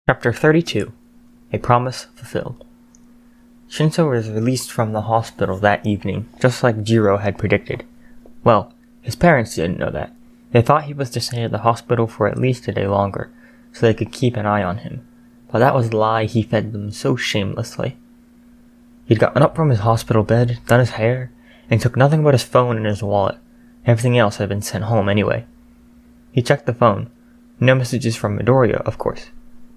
Chapter 32 A Promise Fulfilled. Shinso was released from the hospital that evening, just like Jiro had predicted. Well, his parents didn't know that. They thought he was to stay at the hospital for at least a day longer, so they could keep an eye on him. But that was the lie he fed them so shamelessly. He'd gotten up from his hospital bed, done his hair, and took nothing but his phone and his wallet. Everything else had been sent home anyway. He checked the phone. No messages from Midoriya, of course.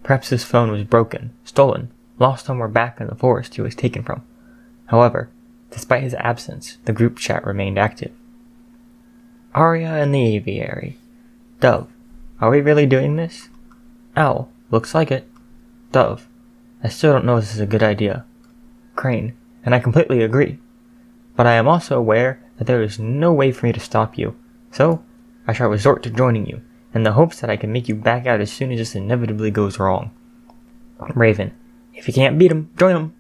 Perhaps his phone was broken, stolen, lost somewhere back in the forest he was taken from. However, despite his absence, the group chat remained active. Arya and the aviary. Dove, are we really doing this? Owl, looks like it. Dove, I still don't know if this is a good idea. Crane, and I completely agree. But I am also aware that there is no way for me to stop you, so I shall resort to joining you, in the hopes that I can make you back out as soon as this inevitably goes wrong. Raven, if you can't beat 'em, join 'em.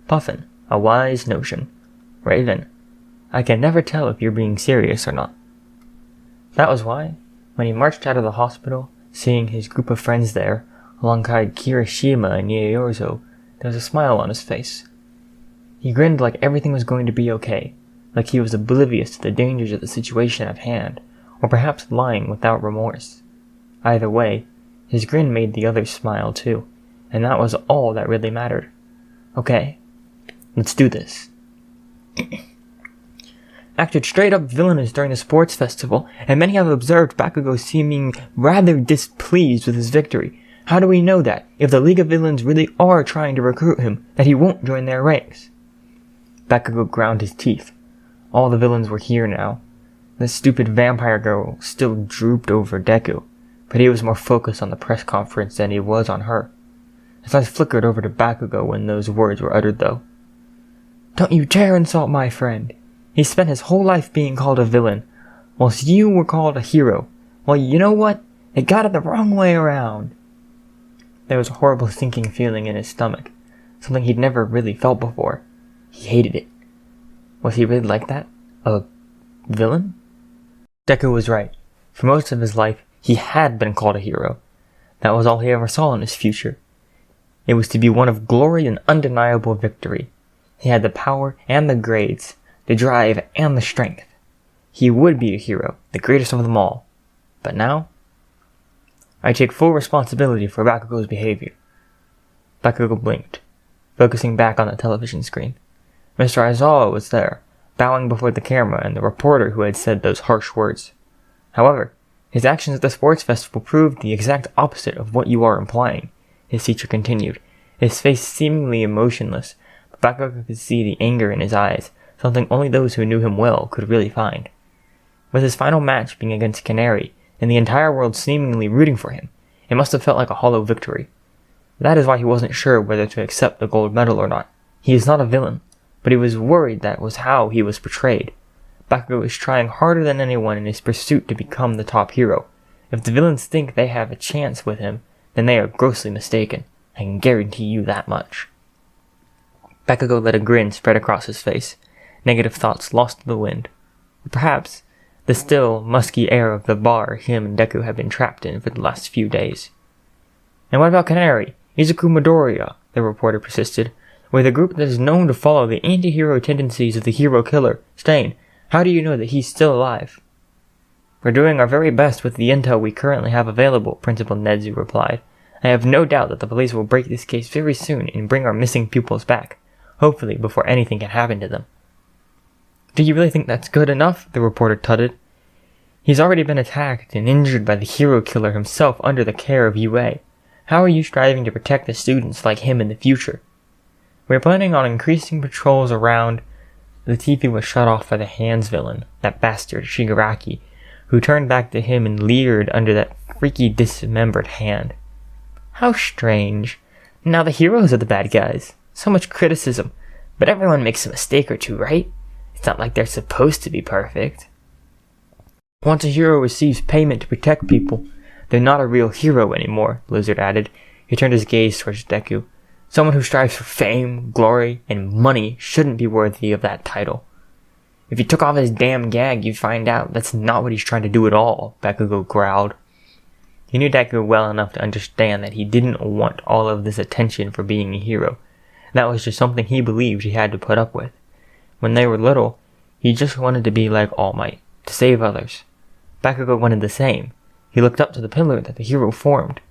Puffin, a wise notion. Raven, I can never tell if you're being serious or not. That was why, when he marched out of the hospital, seeing his group of friends there, alongside Kirishima and Yaoyorozu, there was a smile on his face. He grinned like everything was going to be okay, like he was oblivious to the dangers of the situation at hand, or perhaps lying without remorse. Either way, his grin made the others smile too, and that was all that really mattered. Okay, let's do this. Acted straight up villainous during the sports festival, and many have observed Bakugo seeming rather displeased with his victory. How do we know that, if the League of Villains really are trying to recruit him, that he won't join their ranks? Bakugo ground his teeth. All the villains were here now. The stupid vampire girl still drooped over Deku, but he was more focused on the press conference than he was on her. His eyes flickered over to Bakugo when those words were uttered, though. Don't you dare insult my friend. He spent his whole life being called a villain, whilst you were called a hero. Well, you know what? They got it the wrong way around. There was a horrible sinking feeling in his stomach, something he'd never really felt before. He hated it. Was he really like that? A villain? Deku was right. For most of his life, he had been called a hero. That was all he ever saw in his future. It was to be one of glory and undeniable victory. He had the power and the grades, the drive and the strength. He would be a hero, the greatest of them all. But now, I take full responsibility for Bakugo's behavior. Bakugo blinked, focusing back on the television screen. Mr. Aizawa was there, bowing before the camera and the reporter who had said those harsh words. However, his actions at the sports festival proved the exact opposite of what you are implying, his teacher continued, his face seemingly emotionless, but Bakugo could see the anger in his eyes, something only those who knew him well could really find. With his final match being against Canary, and the entire world seemingly rooting for him, it must have felt like a hollow victory. That is why he wasn't sure whether to accept the gold medal or not. He is not a villain, but he was worried that was how he was portrayed. Bakugo is trying harder than anyone in his pursuit to become the top hero. If the villains think they have a chance with him, then they are grossly mistaken. I can guarantee you that much. Bakugo let a grin spread across his face. Negative thoughts lost to the wind. Or perhaps the still, musky air of the bar him and Deku had been trapped in for the last few days. And what about Canary? Izuku Midoriya, the reporter persisted. With a group that is known to follow the anti-hero tendencies of the hero killer, Stain, how do you know that he's still alive? We're doing our very best with the intel we currently have available, Principal Nedzu replied. I have no doubt that the police will break this case very soon and bring our missing pupils back, hopefully before anything can happen to them. Do you really think that's good enough? The reporter tutted. He's already been attacked and injured by the hero killer himself under the care of UA. How are you striving to protect the students like him in the future? We're planning on increasing patrols around. The TV was shut off by the Hands villain, that bastard Shigaraki, who turned back to him and leered under that freaky dismembered hand. How strange. Now the heroes are the bad guys. So much criticism, but everyone makes a mistake or two, right? It's not like they're supposed to be perfect. Once a hero receives payment to protect people, they're not a real hero anymore, Lizard added. He turned his gaze towards Deku. Someone who strives for fame, glory, and money shouldn't be worthy of that title. If you took off his damn gag, you'd find out that's not what he's trying to do at all, Bakugo growled. He knew Deku well enough to understand that he didn't want all of this attention for being a hero. That was just something he believed he had to put up with. When they were little, he just wanted to be like All Might, to save others. Bakugo wanted the same. He looked up to the pillar that the hero formed.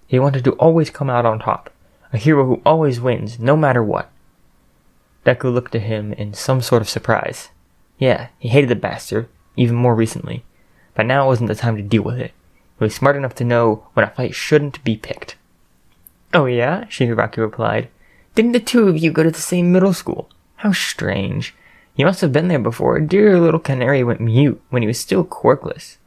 He wanted to always come out on top, a hero who always wins, no matter what. Deku looked at him in some sort of surprise. Yeah, he hated the bastard, even more recently, but now wasn't the time to deal with it. He was smart enough to know when a fight shouldn't be picked. "Oh yeah?" Shigaraki replied. "Didn't the two of you go to the same middle school? How strange. You must have been there before dear little Canary went mute when he was still quirkless."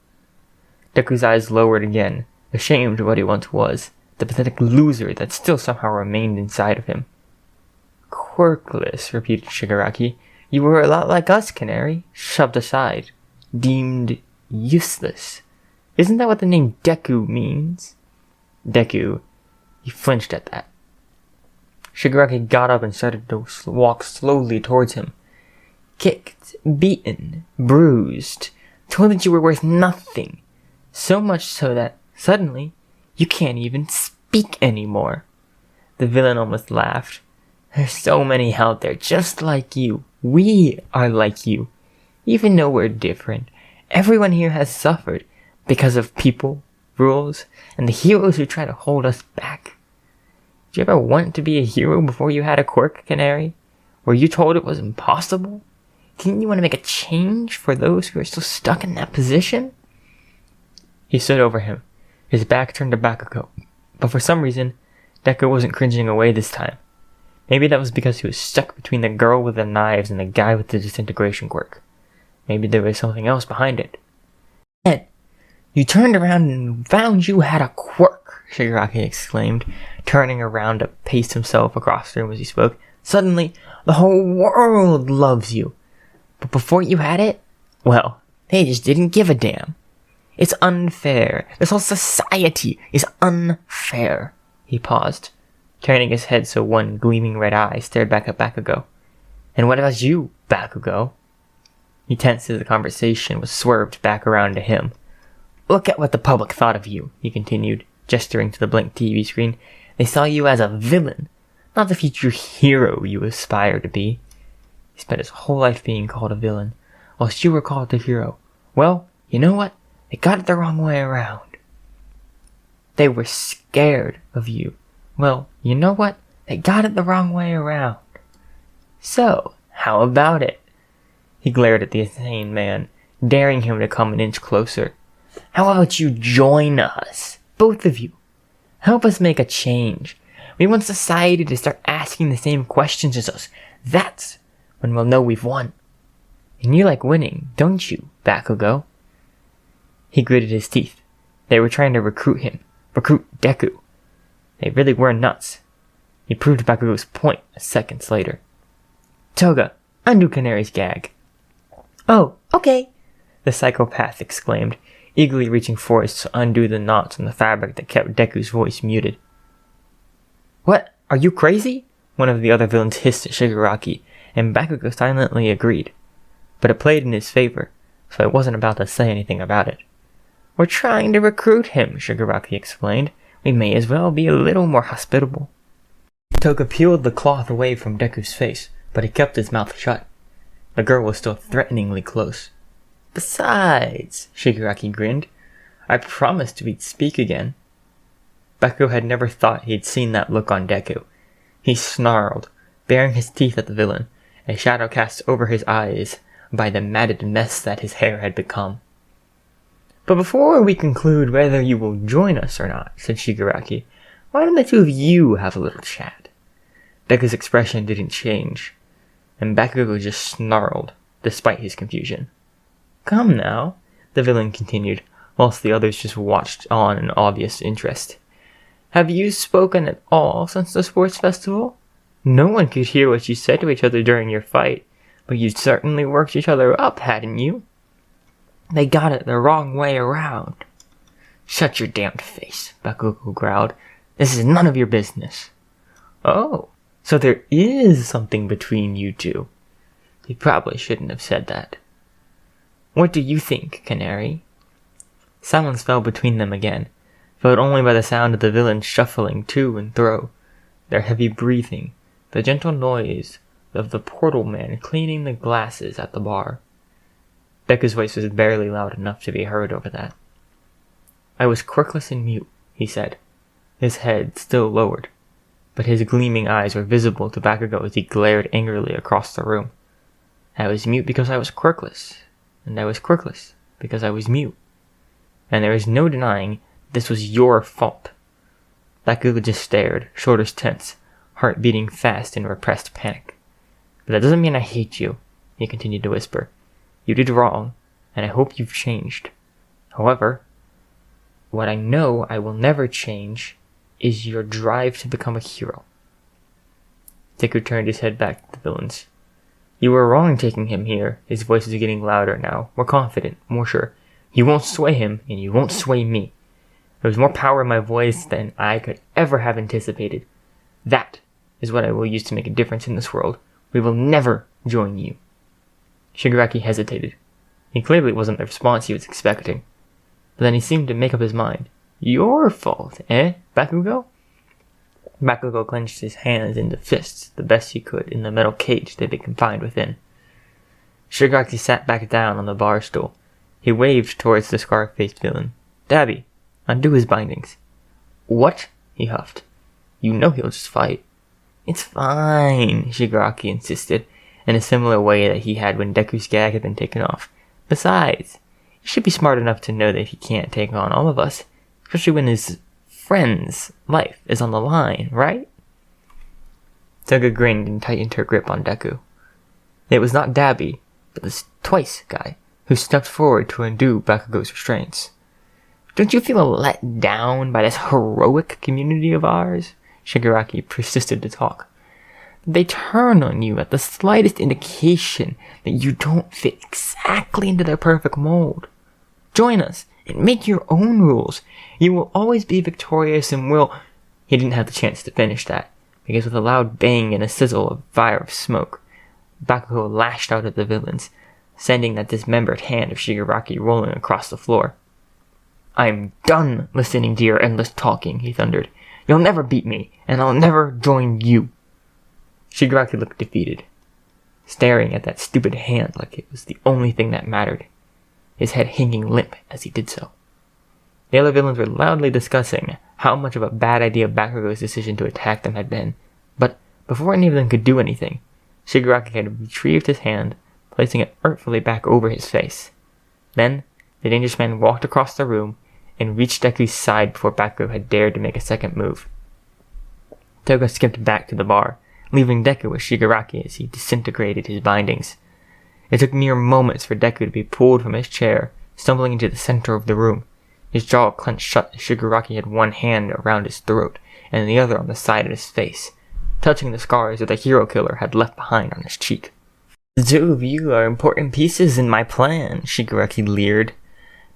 Deku's eyes lowered again, ashamed of what he once was, the pathetic loser that still somehow remained inside of him. "Quirkless," repeated Shigaraki. "You were a lot like us, Canary. Shoved aside. Deemed useless. Isn't that what the name Deku means?" Deku. He flinched at that. Shigaraki got up and started to walk slowly towards him. "Kicked, beaten, bruised, told that you were worth nothing. So much so that, suddenly, you can't even speak anymore." The villain almost laughed. "There's so many out there just like you. We are like you. Even though we're different, everyone here has suffered because of people, rules, and the heroes who try to hold us back. Did you ever want to be a hero before you had a quirk, Canary? Were you told it was impossible? Didn't you want to make a change for those who are still stuck in that position?" He stood over him, his back turned to Bakugo, but for some reason, Deku wasn't cringing away this time. Maybe that was because he was stuck between the girl with the knives and the guy with the disintegration quirk. Maybe there was something else behind it. "Then, you turned around and found you had a quirk," Shigaraki exclaimed, turning around to pace himself across the room as he spoke. "Suddenly, the whole world loves you. But before you had it, well, they just didn't give a damn. It's unfair. This whole society is unfair." He paused, turning his head so one gleaming red eye stared back at Bakugo. "And what about you, Bakugo?" He tensed as the conversation was swerved back around to him. "Look at what the public thought of you," he continued, gesturing to the blank TV screen. "They saw you as a villain, not the future hero you aspire to be. He spent his whole life being called a villain, whilst you were called the hero. Well, you know what? They got it the wrong way around. They were scared of you. Well, you know what? They got it the wrong way around. So, how about it?" He glared at the insane man, daring him to come an inch closer. "How about you join us? Both of you. Help us make a change. We want society to start asking the same questions as us. That's when we'll know we've won. And you like winning, don't you, Bakugo?" He gritted his teeth. They were trying to recruit him. Recruit Deku. They really were nuts. He proved Bakugo's point seconds later. "Toga, undo Canary's gag." "Oh, okay," the psychopath exclaimed, eagerly reaching forward to undo the knots in the fabric that kept Deku's voice muted. "What? Are you crazy?" one of the other villains hissed at Shigaraki, and Bakugo silently agreed. But it played in his favor, so he wasn't about to say anything about it. "We're trying to recruit him," Shigaraki explained. "We may as well be a little more hospitable." Toga peeled the cloth away from Deku's face, but he kept his mouth shut. The girl was still threateningly close. "Besides," Shigaraki grinned, "I promised we'd speak again." Bakugo had never thought he'd seen that look on Deku. He snarled, baring his teeth at the villain, a shadow cast over his eyes by the matted mess that his hair had become. "But before we conclude whether you will join us or not," said Shigaraki, "why don't the two of you have a little chat?" Deku's expression didn't change, and Bakugo just snarled, despite his confusion. "Come now," the villain continued, whilst the others just watched on in obvious interest. "Have you spoken at all since the sports festival? No one could hear what you said to each other during your fight, but you certainly worked each other up, hadn't you? They got it the wrong way around." "Shut your damned face," Bakugo growled. "This is none of your business." "Oh, so there is something between you two." He probably shouldn't have said that. "What do you think, Canary?" Silence fell between them again, but only by the sound of the villains shuffling to and fro, their heavy breathing, the gentle noise of the portal man cleaning the glasses at the bar. Deku's voice was barely loud enough to be heard over that. "I was quirkless and mute," he said, his head still lowered, but his gleaming eyes were visible to Bakugo as he glared angrily across the room. "I was mute because I was quirkless, and I was quirkless because I was mute. And there is no denying this was your fault." Bakugo just stared, shoulders tense, heart beating fast in repressed panic. "But that doesn't mean I hate you," he continued to whisper. "You did wrong, and I hope you've changed. However, what I know I will never change is your drive to become a hero." Deku turned his head back to the villains. "You were wrong taking him here." His voice was getting louder now, more confident, more sure. "You won't sway him, and you won't sway me. There was more power in my voice than I could ever have anticipated. That is what I will use to make a difference in this world. We will never join you." Shigaraki hesitated. He clearly wasn't the response he was expecting. But then he seemed to make up his mind. "Your fault, eh, Bakugo?" Bakugo clenched his hands into fists the best he could in the metal cage they'd been confined within. Shigaraki sat back down on the bar stool. He waved towards the scar-faced villain. "Dabi, undo his bindings." "What?" he huffed. "You know he'll just fight." "It's fine," Shigaraki insisted, in a similar way that he had when Deku's gag had been taken off. "Besides, he should be smart enough to know that he can't take on all of us, especially when his friend's life is on the line, right?" Toga grinned and tightened her grip on Deku. It was not Dabi, but this Twice guy, who stepped forward to undo Bakugo's restraints. "Don't you feel let down by this heroic community of ours?" Shigaraki persisted to talk. "They turn on you at the slightest indication that you don't fit exactly into their perfect mold. Join us and make your own rules. You will always be victorious and will—" He didn't have the chance to finish that, because with a loud bang and a sizzle of fire of smoke, Bakugo lashed out at the villains, sending that dismembered hand of Shigaraki rolling across the floor. "I'm done listening to your endless talking," he thundered. "You'll never beat me, and I'll never join you." Shigaraki looked defeated, staring at that stupid hand like it was the only thing that mattered, his head hanging limp as he did so. The other villains were loudly discussing how much of a bad idea Bakugo's decision to attack them had been, but before any of them could do anything, Shigaraki had retrieved his hand, placing it artfully back over his face. Then, the dangerous man walked across the room and reached Deku's side before Bakugo had dared to make a second move. Toga skipped back to the bar, leaving Deku with Shigaraki as he disintegrated his bindings. It took mere moments for Deku to be pulled from his chair, stumbling into the center of the room. His jaw clenched shut as Shigaraki had one hand around his throat and the other on the side of his face, touching the scars that the hero killer had left behind on his cheek. "The two of you are important pieces in my plan," Shigaraki leered.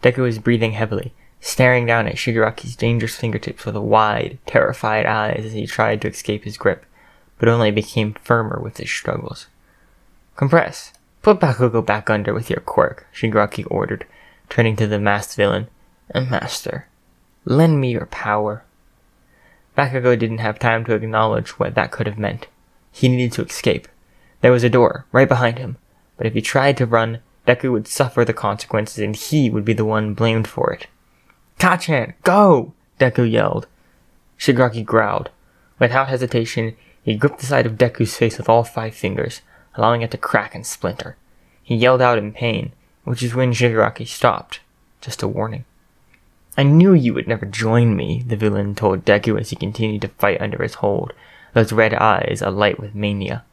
Deku was breathing heavily, staring down at Shigaraki's dangerous fingertips with wide, terrified eyes as he tried to escape his grip, but only became firmer with his struggles. "Compress. Put Bakugo back under with your quirk," Shigaraki ordered, turning to the masked villain. "And Master, lend me your power." Bakugo didn't have time to acknowledge what that could have meant. He needed to escape. There was a door right behind him, but if he tried to run, Deku would suffer the consequences and he would be the one blamed for it. "Kachan, go!" Deku yelled. Shigaraki growled. Without hesitation, he gripped the side of Deku's face with all 5 fingers, allowing it to crack and splinter. He yelled out in pain, which is when Shigaraki stopped. Just a warning. "I knew you would never join me," the villain told Deku as he continued to fight under his hold, those red eyes alight with mania.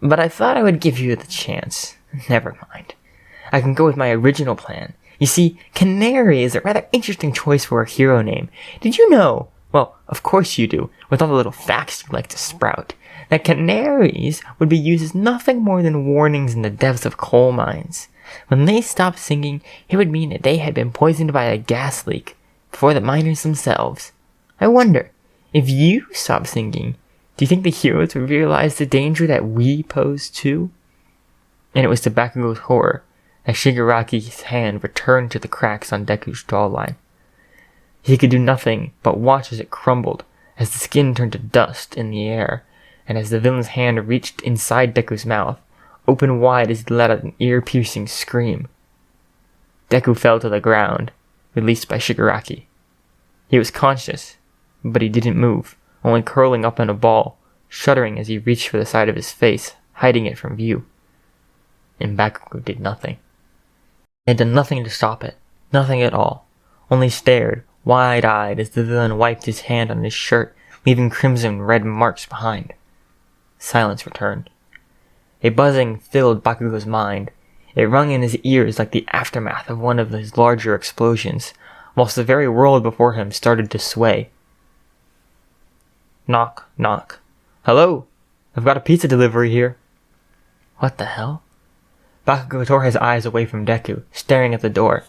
"But I thought I would give you the chance. Never mind. I can go with my original plan. You see, Canary is a rather interesting choice for a hero name. Did you know, well, of course you do, with all the little facts you like to sprout, that canaries would be used as nothing more than warnings in the depths of coal mines. When they stopped singing, it would mean that they had been poisoned by a gas leak before the miners themselves. I wonder, if you stopped singing, do you think the heroes would realize the danger that we pose too?" And it was to Bakugo's horror that Shigaraki's hand returned to the cracks on Deku's jawline. He could do nothing but watch as it crumbled, as the skin turned to dust in the air, and as the villain's hand reached inside Deku's mouth, open wide as he let out an ear-piercing scream. Deku fell to the ground, released by Shigaraki. He was conscious, but he didn't move, only curling up in a ball, shuddering as he reached for the side of his face, hiding it from view. And Bakugo did nothing. He had done nothing to stop it, nothing at all, only stared, wide-eyed, as the villain wiped his hand on his shirt, leaving crimson red marks behind. Silence returned. A buzzing filled Bakugo's mind. It rung in his ears like the aftermath of one of his larger explosions, whilst the very world before him started to sway. Knock, knock. Hello? I've got a pizza delivery here. What the hell? Bakugo tore his eyes away from Deku, staring at the door.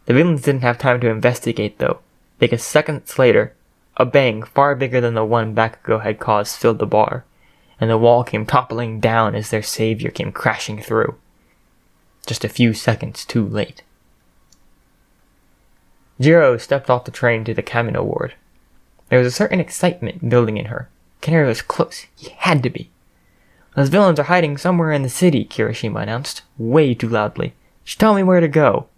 The villains didn't have time to investigate, though, because seconds later, a bang far bigger than the one Bakugo had caused filled the bar, and the wall came toppling down as their savior came crashing through. Just a few seconds too late. Jiro stepped off the train to the Kamino ward. There was a certain excitement building in her. Canary was close. He had to be. Those villains are hiding somewhere in the city, Kirishima announced, way too loudly. Just tell me where to go.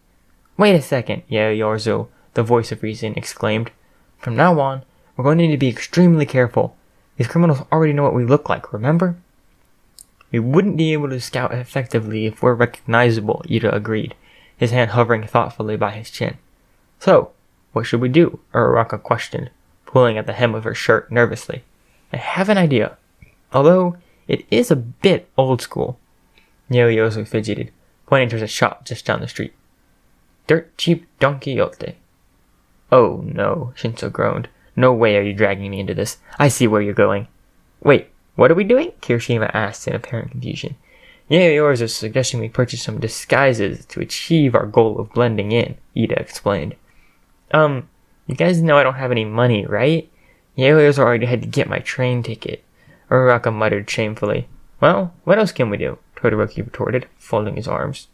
Wait a second, Yaoyorozu, the voice of reason, exclaimed. From now on, we're going to need to be extremely careful. These criminals already know what we look like, remember? We wouldn't be able to scout effectively if we're recognizable, Ida agreed, his hand hovering thoughtfully by his chin. So, what should we do? Uraraka questioned, pulling at the hem of her shirt nervously. I have an idea, although it is a bit old school. Yaoyorozu fidgeted, pointing towards a shop just down the street. Dirt cheap Don Quixote. Oh no, Shinso groaned. No way are you dragging me into this. I see where you're going. Wait, what are we doing? Kirishima asked in apparent confusion. Yaoyorozu is suggesting we purchase some disguises to achieve our goal of blending in, Ida explained. You guys know I don't have any money, right? Yaoyorozu already had to get my train ticket. Uraraka muttered shamefully. Well, what else can we do? Todoroki retorted, folding his arms.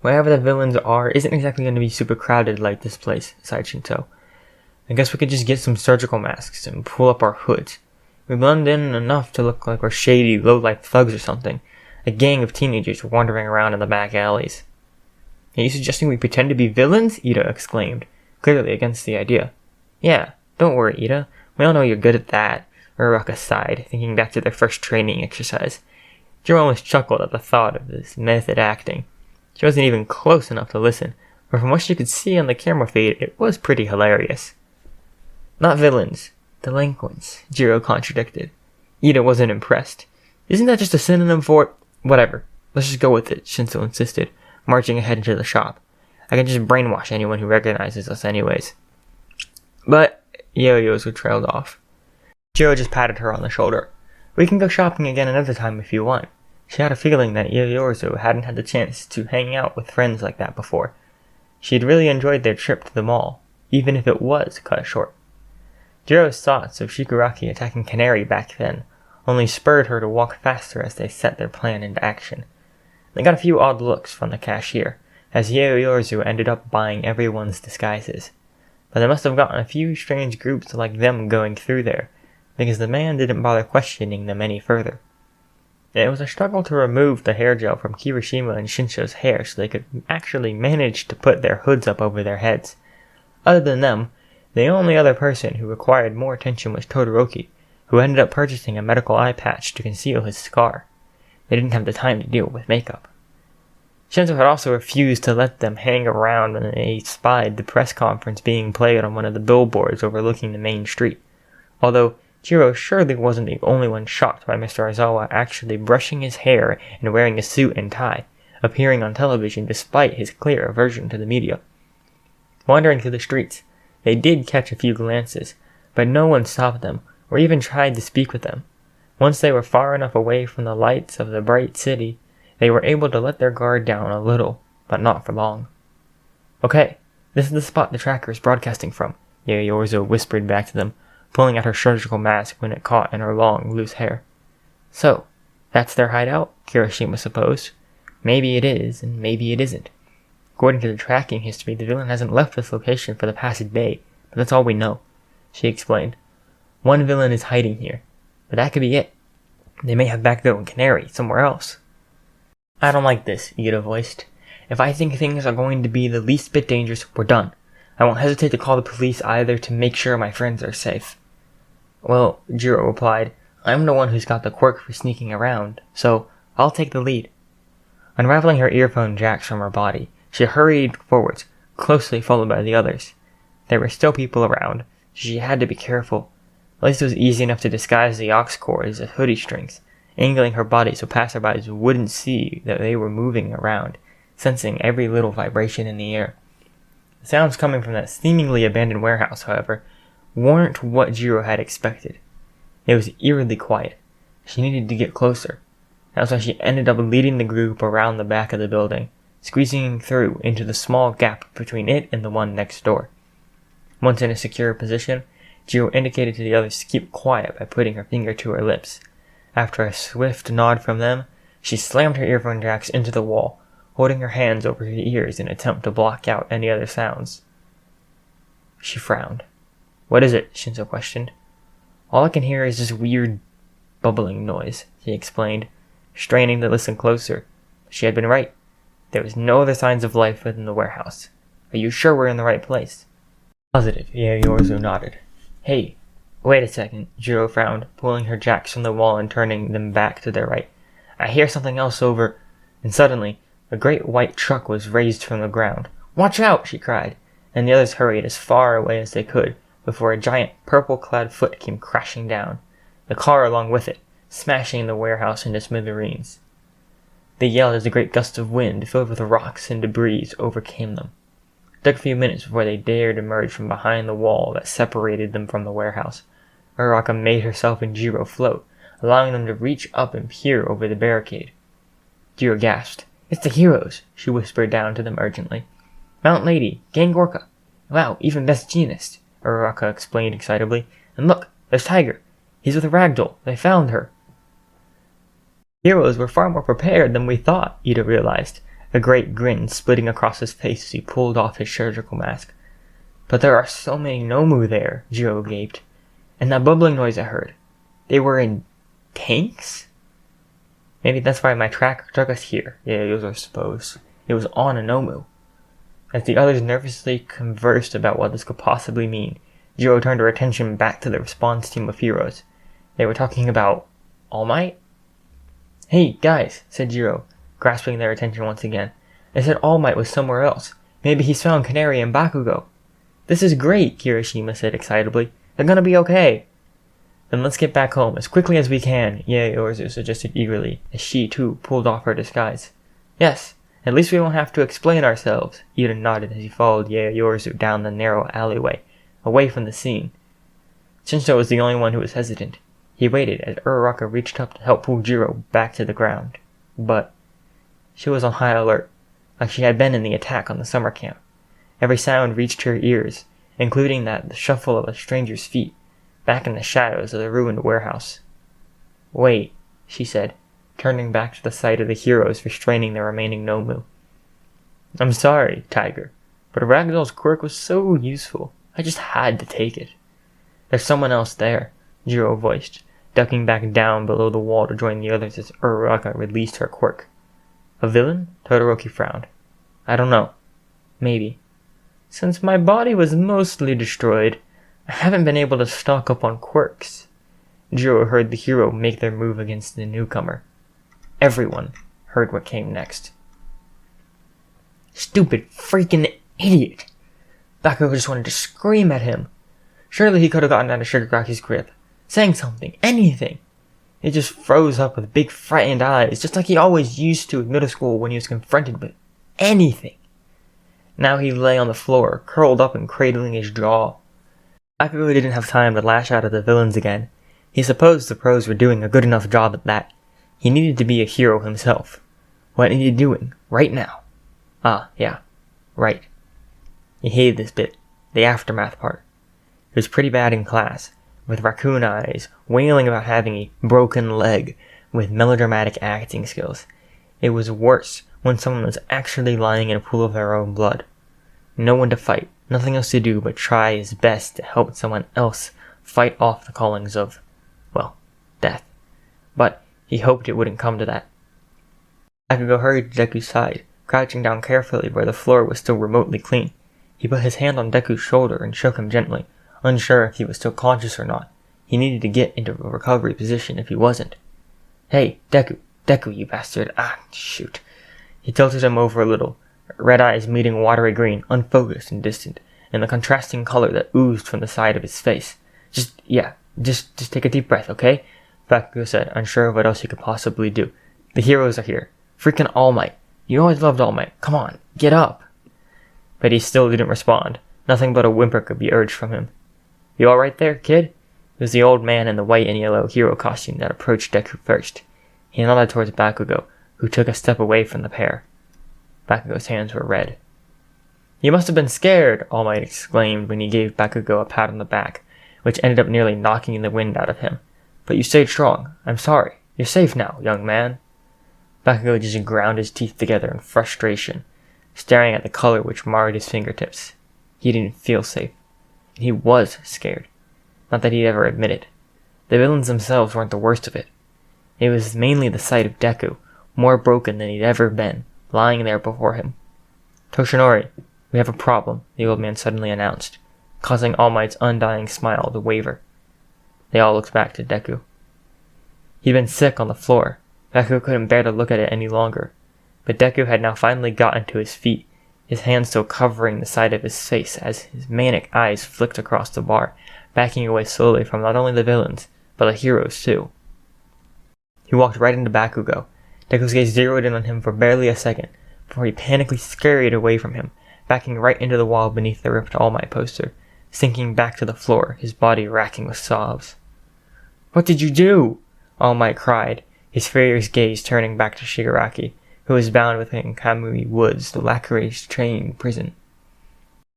Wherever the villains are isn't exactly going to be super crowded like this place, sighed Shinto. I guess we could just get some surgical masks and pull up our hoods. We blend in enough to look like we're shady, low-life thugs or something. A gang of teenagers wandering around in the back alleys. Are you suggesting we pretend to be villains? Ida exclaimed, clearly against the idea. Yeah, don't worry, Ida. We all know you're good at that. Uraraka sighed, thinking back to their first training exercise. Jiro almost chuckled at the thought of this method acting. She wasn't even close enough to listen, but from what she could see on the camera feed, it was pretty hilarious. Not villains. Delinquents, Jiro contradicted. Ida wasn't impressed. Isn't that just a synonym for... Whatever. Let's just go with it, Shinso insisted, marching ahead into the shop. I can just brainwash anyone who recognizes us anyways. But Yaoyorozu trailed off. Jiro just patted her on the shoulder. We can go shopping again another time if you want. She had a feeling that Yaoyorozu hadn't had the chance to hang out with friends like that before. She'd really enjoyed their trip to the mall, even if it was cut short. Jiro's thoughts of Shigaraki attacking Canary back then only spurred her to walk faster as they set their plan into action. They got a few odd looks from the cashier, as Yaoyorozu ended up buying everyone's disguises. But they must have gotten a few strange groups like them going through there, because the man didn't bother questioning them any further. It was a struggle to remove the hair gel from Kirishima and Shinsho's hair so they could actually manage to put their hoods up over their heads. Other than them, the only other person who required more attention was Todoroki, who ended up purchasing a medical eye patch to conceal his scar. They didn't have the time to deal with makeup. Shinso had also refused to let them hang around when they spied the press conference being played on one of the billboards overlooking the main street, although Jiro surely wasn't the only one shocked by Mr. Aizawa actually brushing his hair and wearing a suit and tie, appearing on television despite his clear aversion to the media. Wandering through the streets, they did catch a few glances, but no one stopped them or even tried to speak with them. Once they were far enough away from the lights of the bright city, they were able to let their guard down a little, but not for long. Okay, this is the spot the tracker is broadcasting from, Yaoyorozu whispered back to them, pulling at her surgical mask when it caught in her long, loose hair. So, that's their hideout? Kirishima supposed. Maybe it is, and maybe it isn't. According to the tracking history, the villain hasn't left this location for the past day, but that's all we know, she explained. One villain is hiding here, but that could be it. They may have Bakugo and Canary somewhere else. I don't like this, Ida voiced. If I think things are going to be the least bit dangerous, we're done. I won't hesitate to call the police either to make sure my friends are safe. Well, Jiro replied, I'm the one who's got the quirk for sneaking around, so I'll take the lead. Unraveling her earphone jacks from her body, she hurried forwards, closely followed by the others. There were still people around, so she had to be careful. At least it was easy enough to disguise the aux cords as hoodie strings, angling her body so passerbys wouldn't see that they were moving around, sensing every little vibration in the air. The sounds coming from that seemingly abandoned warehouse, however, weren't what Jiro had expected. It was eerily quiet. She needed to get closer. That's why she ended up leading the group around the back of the building, squeezing through into the small gap between it and the one next door. Once in a secure position, Jiro indicated to the others to keep quiet by putting her finger to her lips. After a swift nod from them, she slammed her earphone jacks into the wall, holding her hands over her ears in an attempt to block out any other sounds. She frowned. What is it? Shinzo questioned. All I can hear is this weird bubbling noise, he explained, straining to listen closer. She had been right. There was no other signs of life within the warehouse. Are you sure we're in the right place? Positive, Yaoyorozu nodded. Hey, wait a second, Jiro frowned, pulling her jacks from the wall and turning them back to their right. I hear something else over... And suddenly, a great white truck was raised from the ground. Watch out, she cried, and the others hurried as far away as they could, before a giant purple-clad foot came crashing down, the car along with it, smashing the warehouse into smithereens. They yelled as a great gust of wind, filled with rocks and debris, overcame them. It took a few minutes before they dared emerge from behind the wall that separated them from the warehouse. Uraraka made herself and Jiro float, allowing them to reach up and peer over the barricade. Jiro gasped. It's the heroes, she whispered down to them urgently. Mount Lady, Gang Gorka. Wow, even Best Jeanist, Uraraka explained excitably. And look, there's Tiger. He's with Ragdoll. They found her. Heroes were far more prepared than we thought, Ida realized, a great grin splitting across his face as he pulled off his surgical mask. But there are so many Nomu there, Jiro gaped. And that bubbling noise I heard. They were in tanks? Maybe that's why my tracker took us here, Yaoyorozu supposed. It was on a Nomu. As the others nervously conversed about what this could possibly mean, Jiro turned her attention back to the response team of heroes. They were talking about All Might? Hey, guys, said Jiro, grasping their attention once again. They said All Might was somewhere else. Maybe he's found Canary and Bakugo. This is great, Kirishima said excitably. They're gonna be okay. Then let's get back home as quickly as we can, Yaoyorozu suggested eagerly, as she, too, pulled off her disguise. Yes, at least we won't have to explain ourselves, Ida nodded as he followed Yaoyorozu down the narrow alleyway, away from the scene. Shinzo was the only one who was hesitant. He waited as Uraraka reached up to help pull Jiro back to the ground. But she was on high alert, like she had been in the attack on the summer camp. Every sound reached her ears, including the shuffle of a stranger's feet, back in the shadows of the ruined warehouse. Wait, she said, turning back to the sight of the heroes restraining the remaining Nomu. I'm sorry, Tiger, but Ragdoll's quirk was so useful. I just had to take it. There's someone else there, Jiro voiced, ducking back down below the wall to join the others as Uraraka released her quirk. A villain? Todoroki frowned. I don't know. Maybe. Since my body was mostly destroyed, I haven't been able to stock up on quirks. Jiro heard the hero make their move against the newcomer. Everyone heard what came next. Stupid freaking idiot! Bakugo just wanted to scream at him. Surely he could have gotten out of Shigaraki's grip, saying something, anything. He just froze up with big frightened eyes, just like he always used to in middle school when he was confronted with anything. Now he lay on the floor, curled up and cradling his jaw. Bakugo didn't have time to lash out at the villains again. He supposed the pros were doing a good enough job at that. He needed to be a hero himself. What is he doing, right now? Ah, yeah, right. He hated this bit, the aftermath part. It was pretty bad in class, with Raccoon Eyes wailing about having a broken leg with melodramatic acting skills. It was worse when someone was actually lying in a pool of their own blood. No one to fight, nothing else to do but try his best to help someone else fight off the callings of, well, death. But he hoped it wouldn't come to that. Bakugo hurried to Deku's side, crouching down carefully where the floor was still remotely clean. He put his hand on Deku's shoulder and shook him gently, unsure if he was still conscious or not. He needed to get into a recovery position if he wasn't. "Hey, Deku, you bastard. Ah, shoot." He tilted him over a little, red eyes meeting watery green, unfocused and distant, and the contrasting color that oozed from the side of his face. Just take a deep breath, okay?" Bakugo said, unsure of what else he could possibly do. "The heroes are here. Freaking All Might. You always loved All Might. Come on, get up." But he still didn't respond. Nothing but a whimper could be urged from him. "You alright there, kid?" It was the old man in the white and yellow hero costume that approached Deku first. He nodded towards Bakugo, who took a step away from the pair. Bakugo's hands were red. "You must have been scared," All Might exclaimed when he gave Bakugo a pat on the back, which ended up nearly knocking the wind out of him. "But you stayed strong. I'm sorry. You're safe now, young man." Bakugo just ground his teeth together in frustration, staring at the color which marred his fingertips. He didn't feel safe. He was scared. Not that he'd ever admit it. The villains themselves weren't the worst of it. It was mainly the sight of Deku, more broken than he'd ever been, lying there before him. "Toshinori, we have a problem," the old man suddenly announced, causing All Might's undying smile to waver. They all looked back to Deku. He'd been sick on the floor. Bakugo couldn't bear to look at it any longer. But Deku had now finally gotten to his feet, his hand still covering the side of his face as his manic eyes flicked across the bar, backing away slowly from not only the villains, but the heroes too. He walked right into Bakugo. Deku's gaze zeroed in on him for barely a second, before he panically scurried away from him, backing right into the wall beneath the ripped All Might poster, sinking back to the floor, his body racking with sobs. "What did you do?" All Might cried, his furious gaze turning back to Shigaraki, who was bound within Kamui Woods, the Lacquer's chain prison.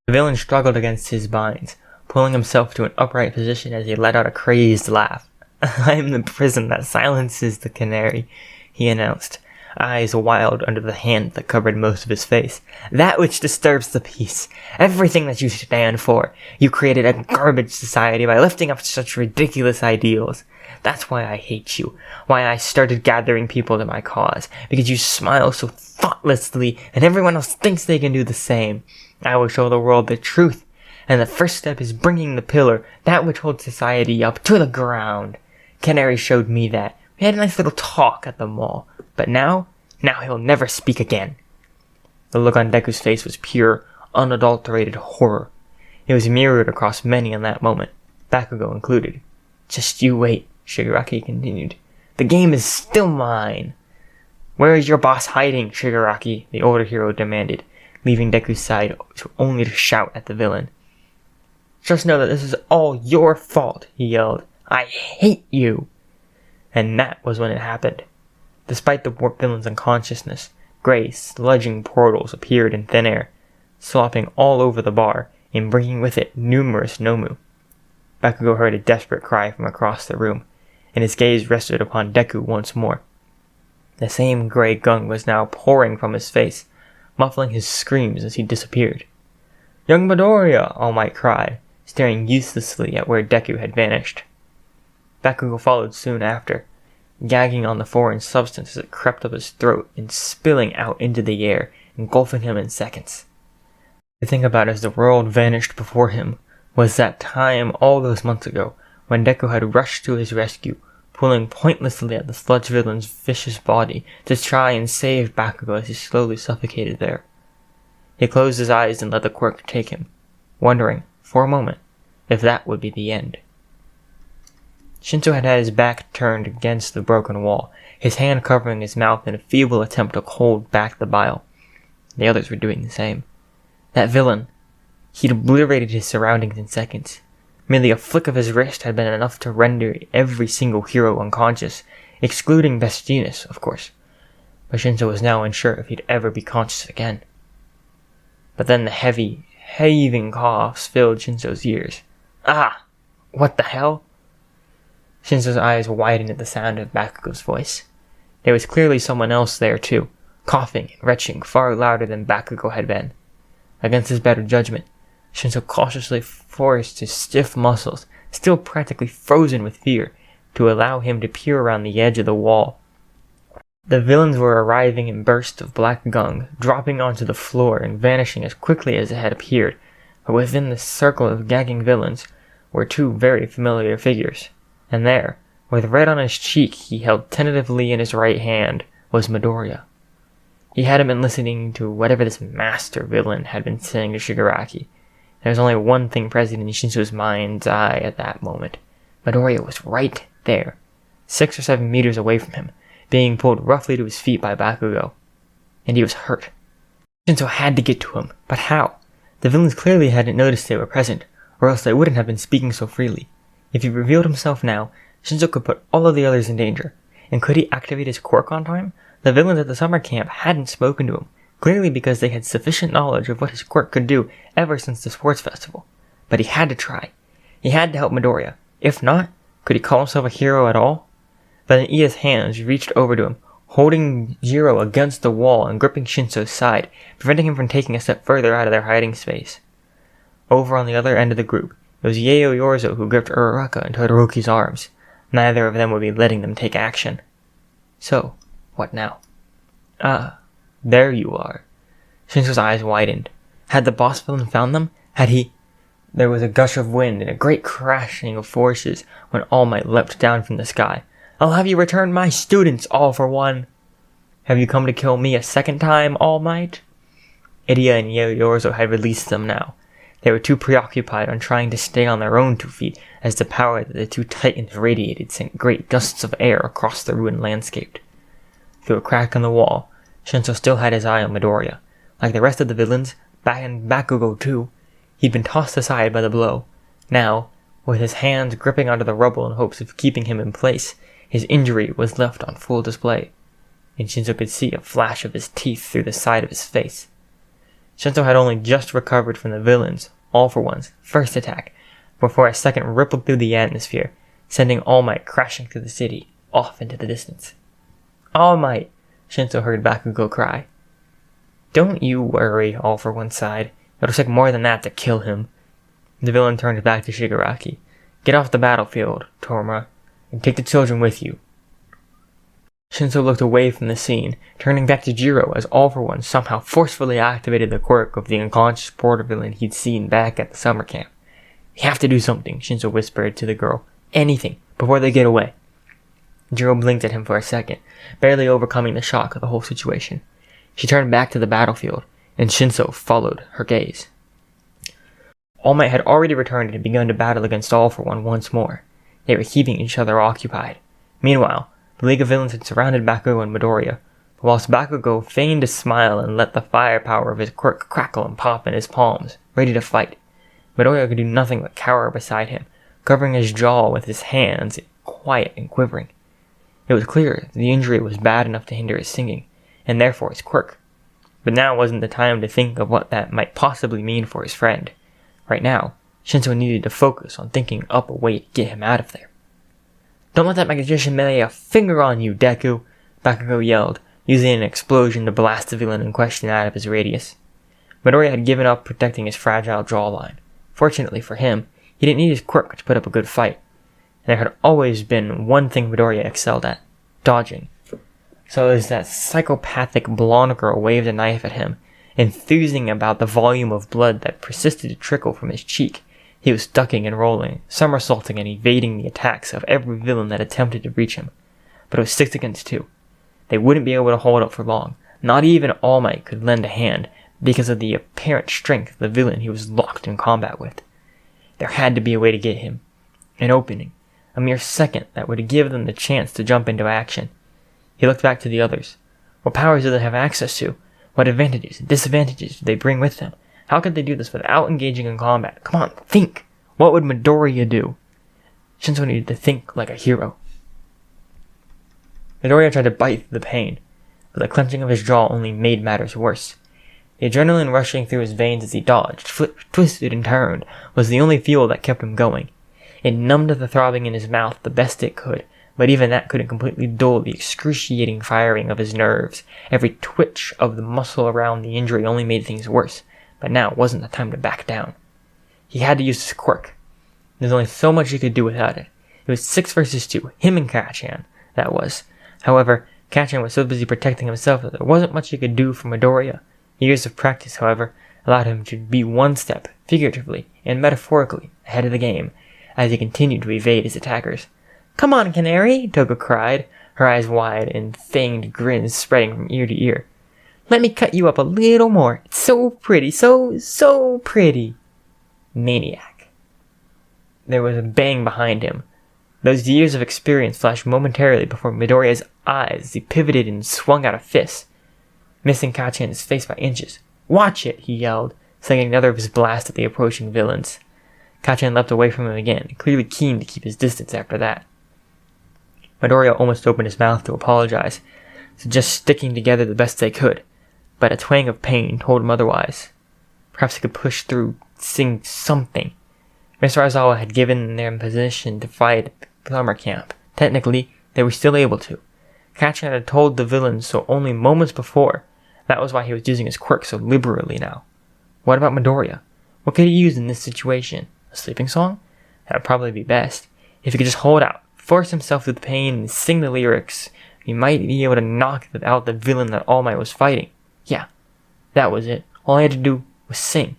The villain struggled against his binds, pulling himself to an upright position as he let out a crazed laugh. "I am the prison that silences the Canary," he announced, eyes wild under the hand that covered most of his face. "That which disturbs the peace. Everything that you stand for. You created a garbage society by lifting up such ridiculous ideals. That's why I hate you. Why I started gathering people to my cause. Because you smile so thoughtlessly and everyone else thinks they can do the same. I will show the world the truth. And the first step is bringing the pillar, that which holds society up, to the ground. Canary showed me that. We had a nice little talk at the mall. But now he'll never speak again." The look on Deku's face was pure, unadulterated horror. It was mirrored across many in that moment, Bakugo included. "Just you wait," Shigaraki continued. "The game is still mine." "Where is your boss hiding, Shigaraki?" the older hero demanded, leaving Deku's side only to shout at the villain. "Just know that this is all your fault," he yelled. "I hate you." And that was when it happened. Despite the villain's unconsciousness, gray, sludging portals appeared in thin air, slopping all over the bar and bringing with it numerous Nomu. Bakugo heard a desperate cry from across the room, and his gaze rested upon Deku once more. The same gray gunk was now pouring from his face, muffling his screams as he disappeared. "Young Midoriya!" All Might cried, staring uselessly at where Deku had vanished. Bakugo followed soon after, gagging on the foreign substance as it crept up his throat and spilling out into the air, engulfing him in seconds. To think about as the world vanished before him was that time all those months ago when Deku had rushed to his rescue, pulling pointlessly at the sludge villain's vicious body to try and save Bakugo as he slowly suffocated there. He closed his eyes and let the quirk take him, wondering, for a moment, if that would be the end. Shinso had his back turned against the broken wall, his hand covering his mouth in a feeble attempt to hold back the bile. The others were doing the same. That villain, he'd obliterated his surroundings in seconds. Merely a flick of his wrist had been enough to render every single hero unconscious, excluding Best Jeanist, of course. But Shinso was now unsure if he'd ever be conscious again. But then the heavy, heaving coughs filled Shinso's ears. "Ah! What the hell?" Shinso's eyes widened at the sound of Bakugo's voice. There was clearly someone else there too, coughing and retching far louder than Bakugo had been. Against his better judgment, Shinso cautiously forced his stiff muscles, still practically frozen with fear, to allow him to peer around the edge of the wall. The villains were arriving in bursts of black gunk, dropping onto the floor and vanishing as quickly as it had appeared, but within the circle of gagging villains were two very familiar figures, and there, with red on his cheek he held tentatively in his right hand, was Midoriya. He hadn't been listening to whatever this master villain had been saying to Shigaraki. There was only one thing present in Shinso's mind's eye at that moment. Midoriya was right there, 6 or 7 meters away from him, being pulled roughly to his feet by Bakugo. And he was hurt. Shinso had to get to him, but how? The villains clearly hadn't noticed they were present, or else they wouldn't have been speaking so freely. If he revealed himself now, Shinso could put all of the others in danger. And could he activate his quirk on time? The villains at the summer camp hadn't spoken to him, clearly because they had sufficient knowledge of what his quirk could do ever since the sports festival. But he had to try. He had to help Midoriya. If not, could he call himself a hero at all? Then Iya's hands reached over to him, holding Jiro against the wall and gripping Shinso's side, preventing him from taking a step further out of their hiding space. Over on the other end of the group, it was Yeo Yorzo who gripped Uraraka in Todoroki's arms. Neither of them would be letting them take action. So, what now? Ah, there you are. Shinso's eyes widened. Had the boss villain found them? Had he... There was a gush of wind and a great crashing of forces when All Might leapt down from the sky. I'll have you return my students, All for One. Have you come to kill me a second time, All Might? Idia and Yeo Yorzo had released them now. They were too preoccupied on trying to stay on their own 2 feet, as the power that the two titans radiated sent great gusts of air across the ruined landscape. Through a crack in the wall, Shinso still had his eye on Midoriya. Like the rest of the villains, and Bakugo too, he'd been tossed aside by the blow. Now, with his hands gripping onto the rubble in hopes of keeping him in place, his injury was left on full display, and Shinso could see a flash of his teeth through the side of his face. Shinso had only just recovered from the villains, All for One's, first attack, before a second rippled through the atmosphere, sending All Might crashing through the city, off into the distance. All Might! Shinso heard Bakugo cry. Don't you worry, All for One sighed. It'll take more than that to kill him. The villain turned back to Shigaraki. Get off the battlefield, Tomura, and take the children with you. Shinso looked away from the scene, turning back to Jiro as All for One somehow forcefully activated the quirk of the unconscious porter villain he'd seen back at the summer camp. You have to do something, Shinso whispered to the girl. Anything, before they get away. Jiro blinked at him for a second, barely overcoming the shock of the whole situation. She turned back to the battlefield, and Shinso followed her gaze. All Might had already returned and had begun to battle against All for One once more. They were keeping each other occupied. Meanwhile, the League of Villains had surrounded Bakugo and Midoriya, whilst Bakugo feigned to smile and let the firepower of his quirk crackle and pop in his palms, ready to fight. Midoriya could do nothing but cower beside him, covering his jaw with his hands, quiet and quivering. It was clear that the injury was bad enough to hinder his singing, and therefore his quirk. But now wasn't the time to think of what that might possibly mean for his friend. Right now, Shinso needed to focus on thinking up a way to get him out of there. Don't let that magician lay a finger on you, Deku! Bakugo yelled, using an explosion to blast the villain in question out of his radius. Midoriya had given up protecting his fragile jawline. Fortunately for him, he didn't need his quirk to put up a good fight. And there had always been one thing Midoriya excelled at: dodging. So as that psychopathic blonde girl waved a knife at him, enthusing about the volume of blood that persisted to trickle from his cheek, he was ducking and rolling, somersaulting and evading the attacks of every villain that attempted to reach him. But it was 6 against 2. They wouldn't be able to hold up for long. Not even All Might could lend a hand, because of the apparent strength of the villain he was locked in combat with. There had to be a way to get him. An opening. A mere second that would give them the chance to jump into action. He looked back to the others. What powers do they have access to? What advantages and disadvantages do they bring with them? How could they do this without engaging in combat? Come on, think! What would Midoriya do? Shinso needed to think like a hero. Midoriya tried to bite through the pain, but the clenching of his jaw only made matters worse. The adrenaline rushing through his veins as he dodged, flipped, twisted, and turned was the only fuel that kept him going. It numbed the throbbing in his mouth the best it could, but even that couldn't completely dull the excruciating firing of his nerves. Every twitch of the muscle around the injury only made things worse, but now wasn't the time to back down. He had to use his quirk. There's only so much he could do without it. It was 6 versus 2, him and Kachan, that was. However, Kachan was so busy protecting himself that there wasn't much he could do for Midoriya. Years of practice, however, allowed him to be one step, figuratively and metaphorically, ahead of the game, as he continued to evade his attackers. "Come on, Canary!" Toga cried, her eyes wide and fanged grins spreading from ear to ear. "Let me cut you up a little more. It's so pretty, so pretty." Maniac. There was a bang behind him. Those years of experience flashed momentarily before Midoriya's eyes as he pivoted and swung out a fist, missing Kachan's face by inches. "Watch it!" he yelled, sending another of his blasts at the approaching villains. Kachan leapt away from him again, clearly keen to keep his distance after that. Midoriya almost opened his mouth to apologize, just sticking together the best they could, but a twang of pain told him otherwise. Perhaps he could push through, sing something. Mr. Aizawa had given them permission to fight at the summer camp. Technically, they were still able to. Kachan had told the villains so only moments before. That was why he was using his quirk so liberally now. What about Midoriya? What could he use in this situation? A sleeping song? That would probably be best. If he could just hold out, force himself through the pain, and sing the lyrics, he might be able to knock out the villain that All Might was fighting. Yeah, that was it. All he had to do was sing.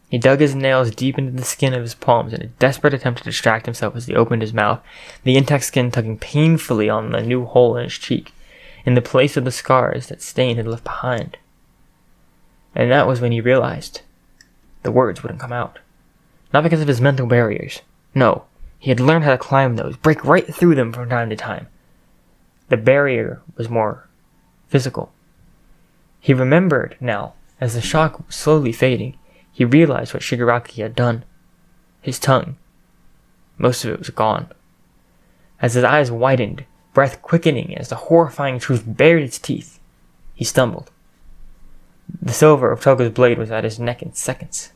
He dug his nails deep into the skin of his palms in a desperate attempt to distract himself as he opened his mouth, the intact skin tugging painfully on the new hole in his cheek, in the place of the scars that Stain had left behind. And that was when he realized the words wouldn't come out. Not because of his mental barriers. No, he had learned how to climb those, break right through them from time to time. The barrier was more physical. He remembered now, as the shock was slowly fading, he realized what Shigaraki had done. His tongue. Most of it was gone. As his eyes widened, breath quickening as the horrifying truth bared its teeth, he stumbled. The silver of Toga's blade was at his neck in seconds.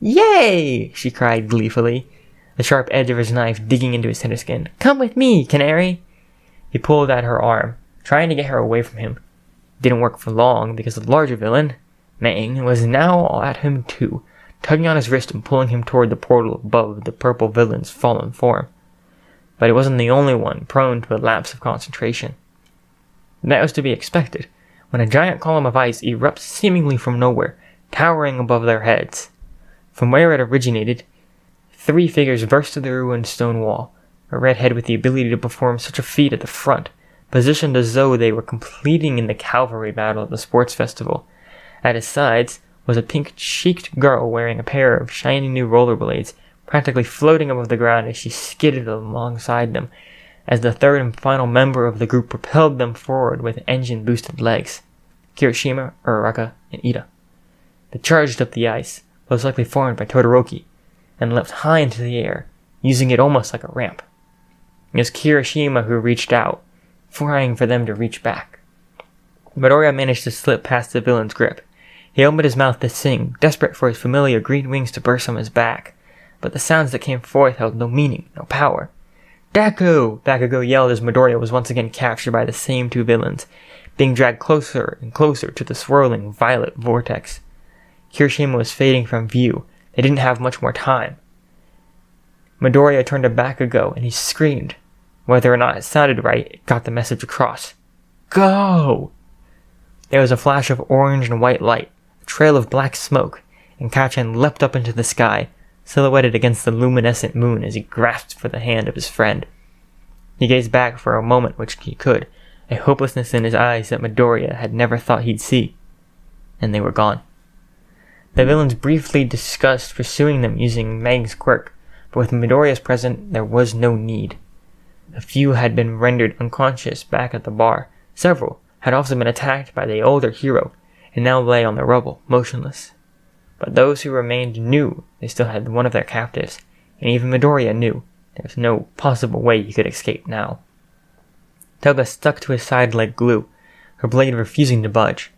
"Yay!" she cried gleefully, the sharp edge of his knife digging into his tender skin. "Come with me, Canary!" He pulled at her arm, trying to get her away from him. It didn't work for long because the larger villain, Mang, was now at him too, tugging on his wrist and pulling him toward the portal above the purple villain's fallen form. But he wasn't the only one prone to a lapse of concentration. That was to be expected, when a giant column of ice erupts seemingly from nowhere, towering above their heads. From where it originated, 3 figures burst to the ruined stone wall, a redhead with the ability to perform such a feat at the front, positioned as though they were completing in the cavalry battle at the sports festival. At his sides was a pink-cheeked girl wearing a pair of shiny new rollerblades, practically floating above the ground as she skidded alongside them, as the third and final member of the group propelled them forward with engine-boosted legs. Kirishima, Uraraka, and Ida. They charged up the ice, most likely formed by Todoroki, and leapt high into the air, using it almost like a ramp. It was Kirishima who reached out, trying for them to reach back. Midoriya managed to slip past the villain's grip. He opened his mouth to sing, desperate for his familiar green wings to burst from his back, but the sounds that came forth held no meaning, no power. "Deku!" Bakugo yelled as Midoriya was once again captured by the same 2 villains, being dragged closer and closer to the swirling violet vortex. Kirishima was fading from view. They didn't have much more time. Midoriya turned to Bakugo and he screamed. Whether or not it sounded right, it got the message across. "Go!" There was a flash of orange and white light, a trail of black smoke, and Kachan leapt up into the sky, silhouetted against the luminescent moon as he grasped for the hand of his friend. He gazed back for a moment which he could, a hopelessness in his eyes that Midoriya had never thought he'd see. And they were gone. The villains briefly discussed pursuing them using Meg's quirk, but with Midoriya's present, there was no need. A few had been rendered unconscious back at the bar. Several had also been attacked by the older hero, and now lay on the rubble, motionless. But those who remained knew they still had one of their captives, and even Midoriya knew there was no possible way he could escape now. Toga stuck to his side like glue, her blade refusing to budge.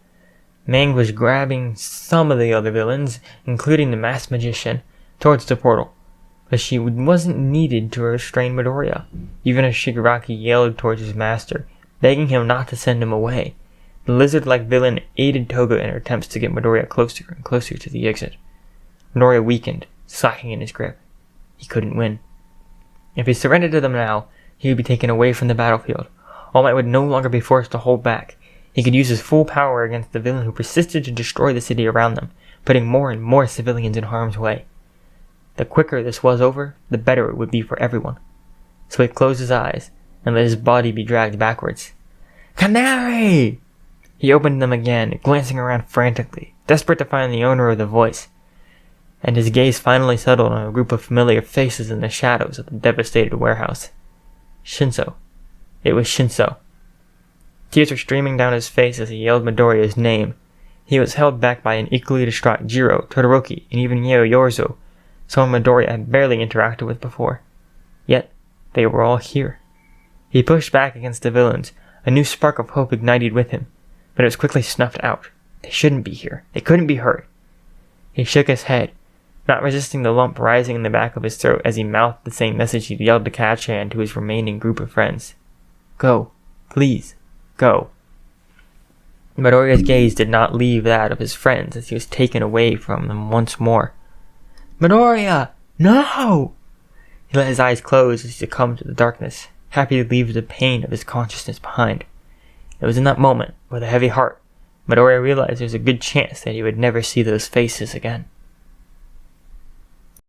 Mang was grabbing some of the other villains, including the masked magician, towards the portal, but she wasn't needed to restrain Midoriya, even as Shigaraki yelled towards his master, begging him not to send him away. The lizard-like villain aided Toga in her attempts to get Midoriya closer and closer to the exit. Midoriya weakened, slacking in his grip. He couldn't win. If he surrendered to them now, he would be taken away from the battlefield. All Might would no longer be forced to hold back. He could use his full power against the villain who persisted to destroy the city around them, putting more and more civilians in harm's way. The quicker this was over, the better it would be for everyone. So he closed his eyes and let his body be dragged backwards. Canary! He opened them again, glancing around frantically, desperate to find the owner of the voice. And his gaze finally settled on a group of familiar faces in the shadows of the devastated warehouse. Shinso. It was Shinso. Tears were streaming down his face as he yelled Midoriya's name. He was held back by an equally distraught Jiro, Todoroki, and even Yaoyorozu, someone Midoriya had barely interacted with before. Yet, they were all here. He pushed back against the villains, a new spark of hope ignited with him, but it was quickly snuffed out. They shouldn't be here. They couldn't be hurt. He shook his head, not resisting the lump rising in the back of his throat as he mouthed the same message he'd yelled to Kachan to his remaining group of friends. Go. Please. Go. Midoriya's gaze did not leave that of his friends as he was taken away from them once more. Midoriya! No! He let his eyes close as he succumbed to the darkness, happy to leave the pain of his consciousness behind. It was in that moment, with a heavy heart, Midoriya realized there was a good chance that he would never see those faces again.